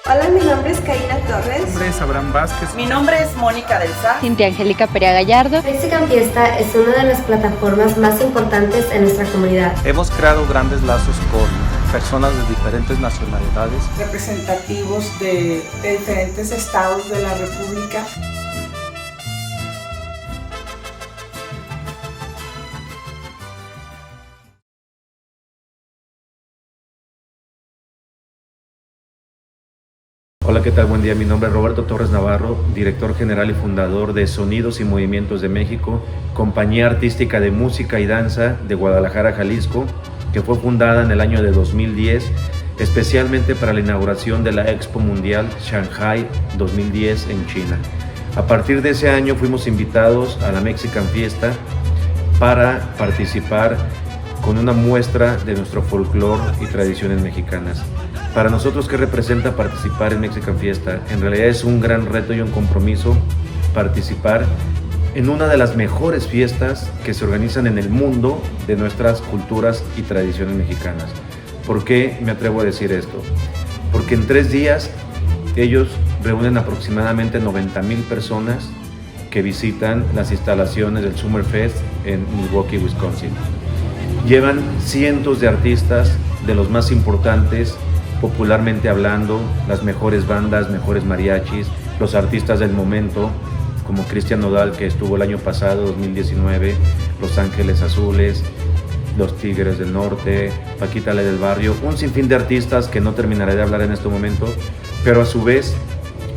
Hola, mi nombre es Karina Torres. Mi nombre es Abraham Vázquez. Mi nombre es Mónica del Sá. Cintia Angélica Perea Gallardo. Mexican Fiesta es una de las plataformas más importantes en nuestra comunidad. Hemos creado grandes lazos con personas de diferentes nacionalidades, Representativos de diferentes estados de la República. Hola, ¿qué tal? Buen día. Mi nombre es Roberto Torres Navarro, director general y fundador de Sonidos y Movimientos de México, compañía artística de música y danza de Guadalajara, Jalisco, que fue fundada en el año de 2010, especialmente para la inauguración de la Expo Mundial Shanghai 2010 en China. A partir de ese año fuimos invitados a la Mexican Fiesta para participar con una muestra de nuestro folclore y tradiciones mexicanas. Para nosotros, ¿qué representa participar en Mexican Fiesta? En realidad es un gran reto y un compromiso participar en una de las mejores fiestas que se organizan en el mundo de nuestras culturas y tradiciones mexicanas. ¿Por qué me atrevo a decir esto? Porque en 3 días ellos reúnen aproximadamente 90,000 personas que visitan las instalaciones del Summerfest en Milwaukee, Wisconsin. Llevan cientos de artistas de los más importantes, popularmente hablando, las mejores bandas, mejores mariachis, los artistas del momento, como Cristian Nodal, que estuvo el año pasado, 2019, Los Ángeles Azules, Los Tigres del Norte, Paquita La del Barrio, un sinfín de artistas que no terminaré de hablar en este momento, pero a su vez,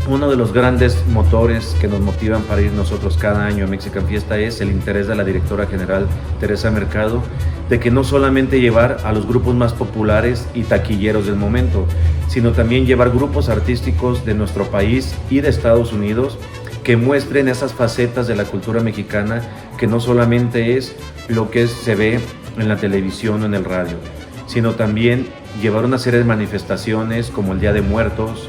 uno de los grandes motores que nos motivan para ir nosotros cada año a Mexican Fiesta es el interés de la directora general Teresa Mercado de que no solamente llevar a los grupos más populares y taquilleros del momento, sino también llevar grupos artísticos de nuestro país y de Estados Unidos que muestren esas facetas de la cultura mexicana que no solamente es lo que se ve en la televisión o en el radio, sino también llevar una serie de manifestaciones como el Día de Muertos,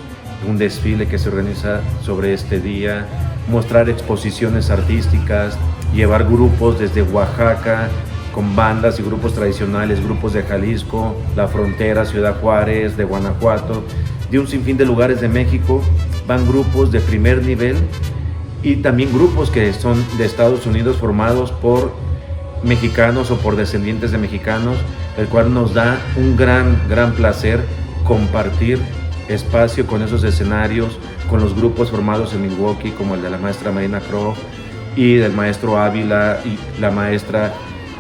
un desfile que se organiza sobre este día, mostrar exposiciones artísticas, llevar grupos desde Oaxaca con bandas y grupos tradicionales, grupos de Jalisco, La Frontera, Ciudad Juárez, de Guanajuato, de un sinfín de lugares de México, van grupos de primer nivel y también grupos que son de Estados Unidos formados por mexicanos o por descendientes de mexicanos, el cual nos da un gran placer compartir espacio con esos escenarios, con los grupos formados en Milwaukee, como el de la maestra Marina Croft y del maestro Ávila y la maestra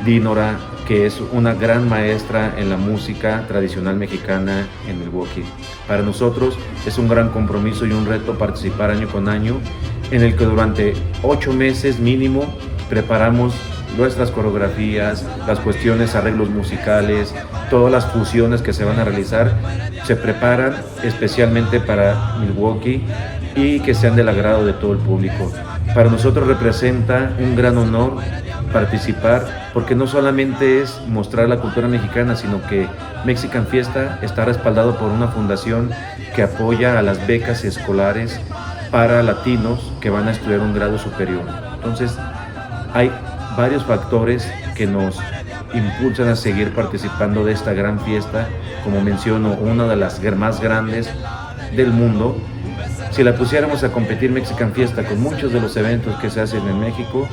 Dínora, que es una gran maestra en la música tradicional mexicana en Milwaukee. Para nosotros es un gran compromiso y un reto participar año con año, en el que durante 8 meses mínimo preparamos nuestras coreografías, las cuestiones, arreglos musicales, todas las fusiones que se van a realizar, se preparan especialmente para Milwaukee y que sean del agrado de todo el público. Para nosotros representa un gran honor participar, porque no solamente es mostrar la cultura mexicana, sino que Mexican Fiesta está respaldado por una fundación que apoya a las becas escolares para latinos que van a estudiar un grado superior. Entonces, hay varios factores que nos impulsan a seguir participando de esta gran fiesta, como menciono, una de las más grandes del mundo. Si la pusiéramos a competir Mexican Fiesta con muchos de los eventos que se hacen en México,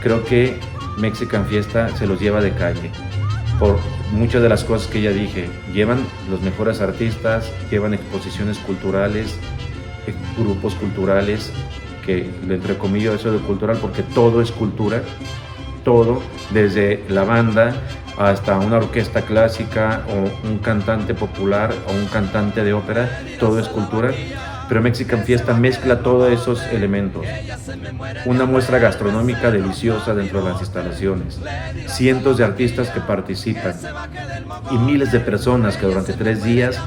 creo que Mexican Fiesta se los lleva de calle, por muchas de las cosas que ya dije. Llevan los mejores artistas, llevan exposiciones culturales, grupos culturales, que le entrecomillo eso de cultural porque todo es cultura, todo, desde la banda hasta una orquesta clásica o un cantante popular o un cantante de ópera, todo es cultura. Pero Mexican Fiesta mezcla todos esos elementos. Una muestra gastronómica deliciosa dentro de las instalaciones, cientos de artistas que participan y miles de personas que durante 3 días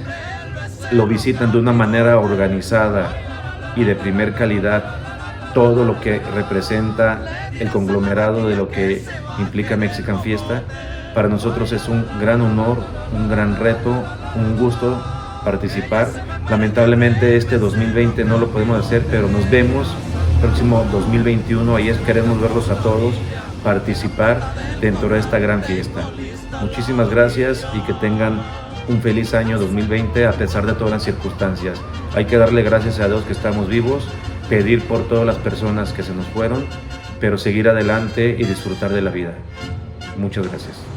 lo visitan de una manera organizada y de primer calidad. Todo lo que representa el conglomerado de lo que implica Mexican Fiesta, para nosotros es un gran honor, un gran reto, un gusto participar. Lamentablemente este 2020 no lo podemos hacer, pero nos vemos próximo 2021, ahí queremos verlos a todos participar dentro de esta gran fiesta. Muchísimas gracias y que tengan un feliz año 2020 a pesar de todas las circunstancias. Hay que darle gracias a Dios que estamos vivos, pedir por todas las personas que se nos fueron, pero seguir adelante y disfrutar de la vida. Muchas gracias.